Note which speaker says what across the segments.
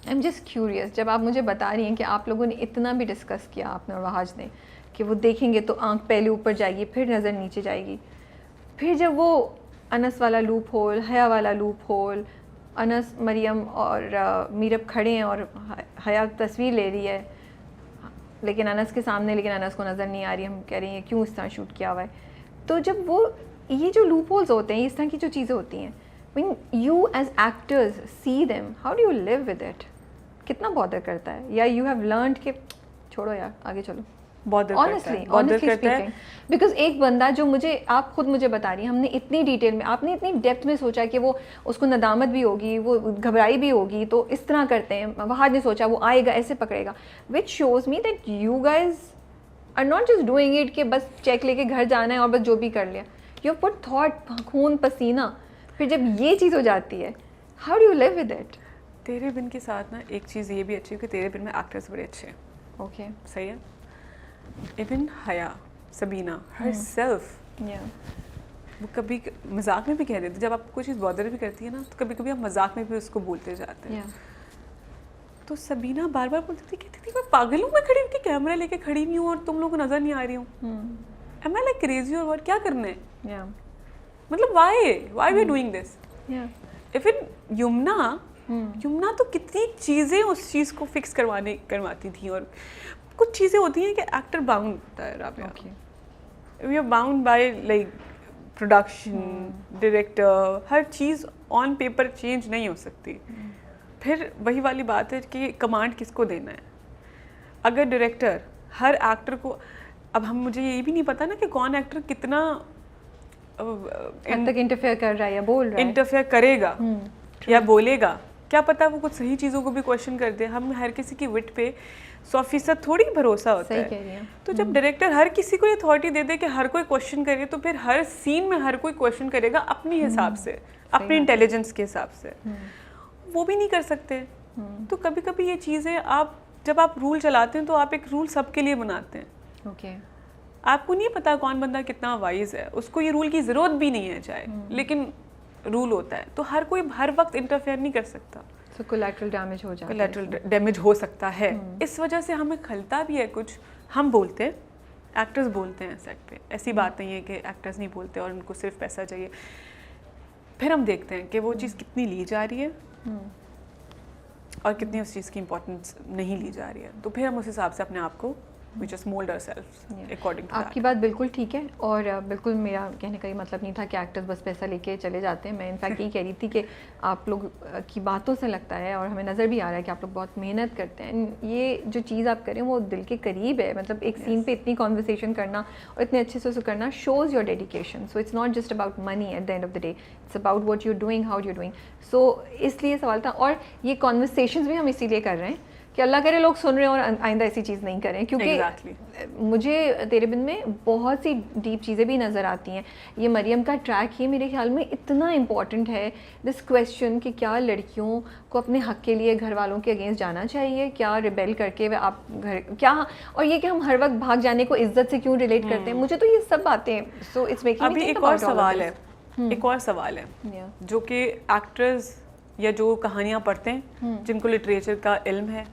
Speaker 1: I'm just curious, जब आप मुझे बता रही हैं कि आप लोगों ने इतना भी डिस्कस किया, आपने और वहाज ने, कि वो देखेंगे तो आंख पहले ऊपर जाएगी फिर नज़र नीचे जाएगी, फिर जब वो अनस वाला लूप होल, हया वाला लूप होल, अनस, मरियम और मीरब खड़े हैं और हया तस्वीर ले रही है लेकिन अनस के सामने, लेकिन अनस को नज़र नहीं आ रही, हम कह रही हैं क्यों इस तरह शूट किया हुआ है। तो जब वो ये जो लूप होल्स होते हैं, इस तरह की जो चीज़ें होती हैं, when you as actors see them, how do you live with it? कितना बॉदर करता है, या you have learned कि छोड़ो यार आगे चलो? honestly speaking, because एक बंदा जो मुझे, आप खुद मुझे बता रही हैं, हमने इतनी डिटेल में, आपने इतनी डेप्थ में सोचा कि वो, उसको नदामत भी होगी, वो घबराई भी होगी, तो इस तरह करते हैं, वहाँ ने सोचा वो आएगा ऐसे पकड़ेगा, which shows me that you guys are not just doing it कि बस चेक लेके घर जाना है और बस जो भी कर लिया, you have put thought, खून पसीना, फिर जब ये चीज़ हो जाती है, how do you live with it?
Speaker 2: तेरे बिन के साथ ना एक चीज़ ये भी अच्छी है कि तेरे बिन में एक्टर्स बड़े अच्छे हैं।
Speaker 1: ओके,
Speaker 2: सही है। इवन हया, सबीना, हर सेल्फ, वो कभी मजाक में भी कह देती, जब आपको कोई चीज़ बॉदर भी करती है ना, तो कभी कभी आप मजाक में भी उसको बोलते जाते हैं। तो सबीना बार बार बोलती थी मैं पागल हूँ, मैं खड़ी होकर कैमरा लेके खड़ी हुई हूँ और तुम लोगों को नज़र नहीं आ रही हूँ, am I like crazy और क्या करना है? मतलब why we are doing this? Even Yamuna तो कितनी चीज़ें उस चीज़ को फिक्स करवाती थी, और कुछ चीज़ें होती हैं कि एक्टर बाउंड होता है Rabia, we are bound by like production, director, हर चीज़ ऑन पेपर चेंज नहीं हो सकती। फिर वही वाली बात है कि कमांड किसको देना है। अगर डायरेक्टर हर एक्टर को, अब मुझे ये भी नहीं पता ना कि कौन एक्टर कितना
Speaker 1: तक इंटरफेयर कर रहा है या बोल रहा है, इंटरफेयर
Speaker 2: करेगा या बोलेगा, क्या पता वो कुछ सही चीज़ों को भी क्वेश्चन कर दे। हम हर किसी की विट पे 100% थोड़ी भरोसा होता है। तो जब डायरेक्टर हर किसी को ये अथॉरिटी दे दे कि हर कोई क्वेश्चन करे, तो फिर हर सीन में हर कोई क्वेश्चन करेगा अपने हिसाब से, अपनी इंटेलिजेंस के हिसाब से, वो भी नहीं कर सकते। तो कभी कभी ये चीज़ें, आप जब आप रूल चलाते हैं तो आप एक रूल सबके लिए बनाते हैं। आपको नहीं पता कौन बंदा कितना वाइज है, उसको ये रूल की ज़रूरत भी नहीं है चाहे, लेकिन रूल होता है, तो हर कोई हर वक्त इंटरफेयर नहीं कर सकता।
Speaker 1: तो कोलैटरल डैमेज हो जाता है,
Speaker 2: कोलैटरल डैमेज हो सकता है। इस वजह से हमें खलता भी है कुछ, हम बोलते हैं, एक्टर्स बोलते हैं सेट पे, ऐसी बात नहीं है कि एक्टर्स नहीं बोलते और उनको सिर्फ पैसा चाहिए। फिर हम देखते हैं कि वो चीज़ कितनी ली जा रही है और कितनी उस चीज़ की इम्पोर्टेंस नहीं ली जा रही है, तो फिर हम उस हिसाब से अपने आप को we just mold ourselves according to that.
Speaker 1: आपकी बात बिल्कुल ठीक है, और बिल्कुल मेरा कहने का ये मतलब नहीं था कि एक्टर्स बस पैसा लेके चले जाते हैं। मैं इनफैक्ट यही कह रही थी कि आप लोग की बातों से लगता है और हमें नज़र भी आ रहा है कि आप लोग बहुत मेहनत करते हैं। ये जो चीज़ आप करें वो दिल के करीब है, मतलब एक सीन पे इतनी कॉन्वर्सेशन करना और इतने अच्छे से उसे करना shows your dedication. So it's not just about money at the end of the day, it's about what you doing, how you doing. So इसलिए सवाल था, और ये कॉन्वर्सेशंस भी हम इसीलिए कर रहे हैं कि अल्लाह करे लोग सुन रहे हैं और आइंदा ऐसी चीज़ नहीं करें, क्योंकि मुझे तेरे बिन में बहुत सी डीप चीज़ें भी नज़र आती हैं। ये मरियम का ट्रैक ही मेरे ख्याल में इतना इम्पॉर्टेंट है, दिस क्वेश्चन कि क्या लड़कियों को अपने हक़ के लिए घर वालों के अगेंस्ट जाना चाहिए, क्या रिबेल करके वे आप घर क्या, और ये कि हम हर वक्त भाग जाने को इज्जत से क्यों रिलेट करते हैं। मुझे तो ये सब बातें, so it's making me think about all of this.
Speaker 2: एक और सवाल है जो कि एक्टर्स या जो कहानियाँ पढ़ते हैं, जिनको लिटरेचर का इल्म है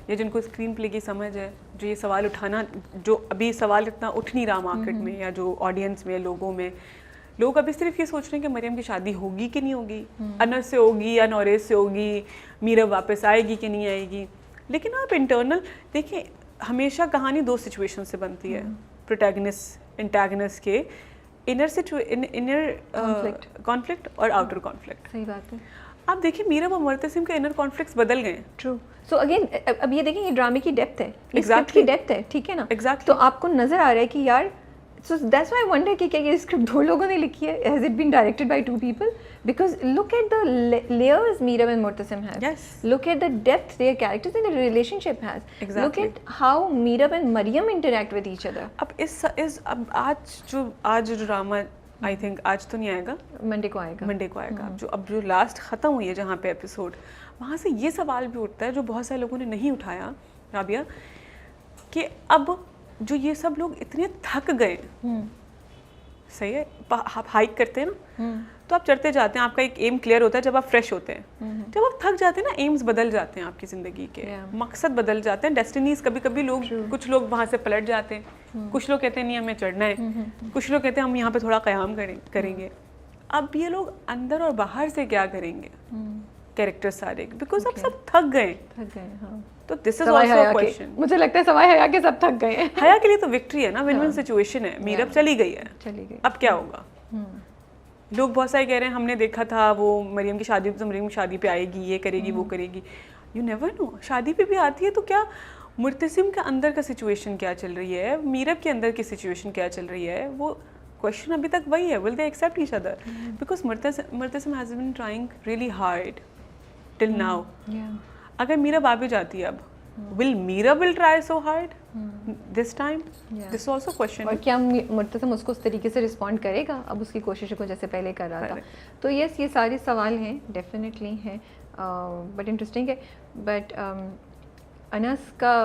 Speaker 2: या जिनको स्क्रीन प्ले की समझ है, जो ये सवाल उठाना, जो अभी सवाल इतना उठ नहीं रहा मार्केट में या जो ऑडियंस में, लोगों में, लोग अभी सिर्फ ये सोच रहे हैं कि मरियम की शादी होगी कि नहीं होगी, अनस से होगी या नौरेज से होगी, मीरब वापस आएगी कि नहीं आएगी। लेकिन आप इंटरनल देखें, हमेशा कहानी दो सिचुएशन से बनती है, प्रोटैगनिस्ट एंटागनिस्ट के इनर कॉन्फ्लिक्ट और आउटर कॉन्फ्लिक्ट।
Speaker 1: सही बात है।
Speaker 2: आप देखिए मीरब और मुर्तसिम के इनर कॉन्फ्लिक्ट्स बदल गए।
Speaker 1: ट्रू। सो अगेन अब ये देखें, ये ड्रामे की डेप्थ है, स्क्रिप्ट की डेप्थ है, ठीक है ना।
Speaker 2: एग्जैक्टली।
Speaker 1: तो आपको नजर आ रहा है कि यार, so that's why I wonder कि क्या ये स्क्रिप्ट दो लोगों ने लिखी है, has it been directed by two people, because look at the layers Meerab and Murtasim have, look at the depth their characters in the relationship has, look at how Meerab and Maryam interact with each other.
Speaker 2: अब आज जो drama, I think आज तो नहीं आएगा,
Speaker 1: Monday को आएगा।
Speaker 2: अब जो लास्ट ख़त्म हुई है जहाँ पे एपिसोड, वहाँ से ये सवाल भी उठता है जो बहुत सारे लोगों ने नहीं उठाया राबिया, कि अब जो ये सब लोग इतने थक गए, सही है, हाइक करते हैं ना, तो आप चढ़ते जाते हैं, आपका एक एम क्लियर होता है जब आप फ्रेश होते हैं। जब आप थक जाते हैं ना, एम्स बदल जाते हैं आपकी ज़िंदगी के, मकसद बदल जाते हैं, डेस्टिनीज कभी कभी कुछ लोग वहाँ से पलट जाते हैं, कुछ लोग कहते हैं नहीं हमें चढ़ना है, कुछ लोग कहते हैं हम यहाँ पे थोड़ा क़याम करेंगे। अब ये लोग अंदर और बाहर से क्या करेंगे कैरेक्टर सारे, बिकॉज अब सब थक गए।
Speaker 1: हाँ।
Speaker 2: तो this is also a question.
Speaker 1: मुझे लगता है सवाई हया के सब थक गए हैं।
Speaker 2: हया के लिए तो विक्ट्री है ना, विन विन सिचुएशन है। मीरब चली गई है, अब क्या होगा? लोग बहुत सारे कह रहे हैं हमने देखा था वो मरियम की शादी, तो मरियम की शादी पे आएगी, ये करेगी, वो करेगी। यू नेवर नो, शादी पे भी आती है तो क्या मुर्तसिम के अंदर का सिचुएशन क्या चल रही है, मीरब के अंदर की सिचुएशन क्या चल रही है, वो क्वेश्चन अभी तक वही है। Will they accept each other? Because Murtasim has been trying really hard till now. अगर मीरब आ भी जाती है अब, will Meerab will try so hard this time? This is also question.
Speaker 1: और क्या मुर्तसिम उसको उस तरीके से रिस्पॉन्ड करेगा अब उसकी कोशिशों को जैसे पहले कर रहा था? तो यस, ये सारे सवाल हैं, डेफिनेटली हैं, बट इंटरेस्टिंग है। बट अनस का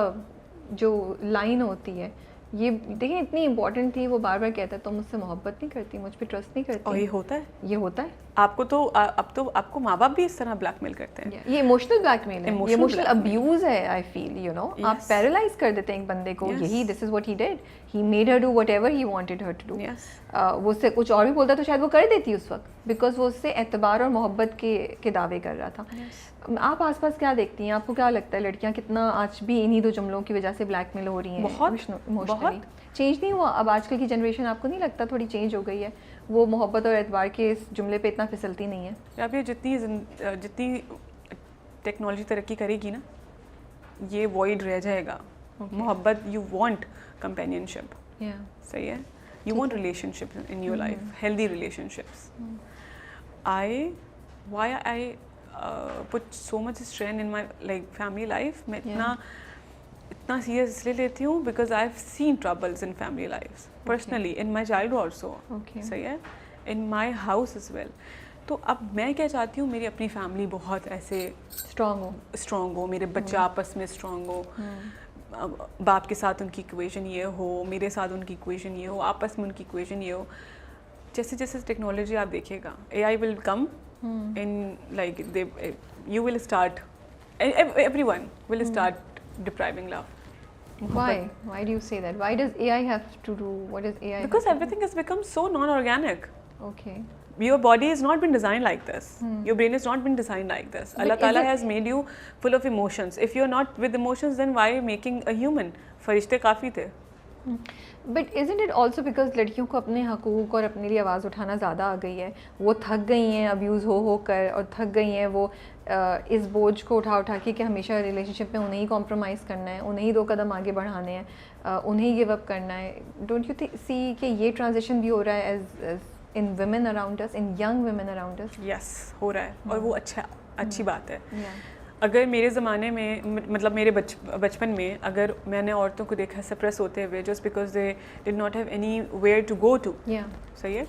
Speaker 1: जो लाइन होती है, ये देखिए इतनी इंपॉर्टेंट थी, वो बार बार कहता है तो मुझसे मोहब्बत नहीं करती, मुझ पे ट्रस्ट नहीं करती।
Speaker 2: और ये होता है,
Speaker 1: ये होता है।
Speaker 2: आपको तो अब तो आपको माँ बाप भी इस तरह ब्लैकमेल करते हैं।
Speaker 1: ये इमोशनल ब्लैकमेल है, ये इमोशनल अब्यूज है। आई फील यू नो, आप पैरालाइज कर देते हैं एक बंदे को। यही this is what he did, he made her do whatever he wanted her to do. वो उससे कुछ और भी बोलता तो शायद वो कर देती उस वक्त, बिकॉज वो उससे एतबार और मोहब्बत के दावे कर रहा था। आप आसपास क्या देखती हैं, आपको क्या लगता है लड़कियां कितना आज भी इन्हीं दो जुमलों की वजह से ब्लैकमेल हो रही हैं?
Speaker 2: बहुत
Speaker 1: इमोशनली चेंज नहीं हुआ? अब आजकल की जनरेशन आपको नहीं लगता थोड़ी चेंज हो गई है? वो मोहब्बत और एतबार के इस जुमले पे इतना फिसलती नहीं है?
Speaker 2: अब ये जितनी टेक्नोलॉजी तरक्की करेगी ना, ये वॉइड रह जाएगा। मोहब्बत, यू वांट कंपेनियनशिप, सही है, you want relationship in your life, healthy relationships. Why I put so much strain in my like family life. मैं इतना सीरियस इसलिए लेती हूँ because I've seen troubles in family lives personally in my childhood also. सही है, in my house as well. तो अब मैं क्या चाहती हूँ, मेरी अपनी फैमिली बहुत ऐसे स्ट्रॉन्ग हो, मेरे बच्चे आपस में स्ट्रॉन्ग हो, बाप के साथ उनकी इक्वेशन ये हो, मेरे साथ उनकी इक्वेशन ये हो, आपस में उनकी इक्वेशन ये हो। जैसे जैसे टेक्नोलॉजी आप देखिएगा, AI will come in like you will start, everyone will start depriving love.
Speaker 1: Why do you say that? Why does AI have to do, what does AI?
Speaker 2: Because everything has become so non-organic.
Speaker 1: Okay.
Speaker 2: Your body has not been designed like this. Your brain has not been designed like this. Allah Ta'ala has made you full of emotions. If you're not with emotions, then why making a human? फरिश्ते काफ़ी थे।
Speaker 1: But isn't it also because लड़कियों को अपने हकूक़ और अपने लिए आवाज़ उठाना ज़्यादा आ गई है, वो थक गई हैं अब्यूज़ हो कर, और थक गई हैं वो इस बोझ को उठा के हमेशा रिलेशनशिप में उन्हें ही कॉम्प्रोमाइज़ करना है, उन्हें ही 2 कदम आगे बढ़ाने हैं, उन्हें ही गिव अप करना है। डोंट यू सी कि ये ट्रांजिशन भी हो रहा है as in women around us, in young women around us?
Speaker 2: Yes, हो रहा है, और वो अच्छी बात है। अगर मेरे ज़माने में, मतलब मेरे बचपन में, अगर मैंने औरतों को देखा सप्रेस होते हुए just because they did not have anywhere to go to, सही है,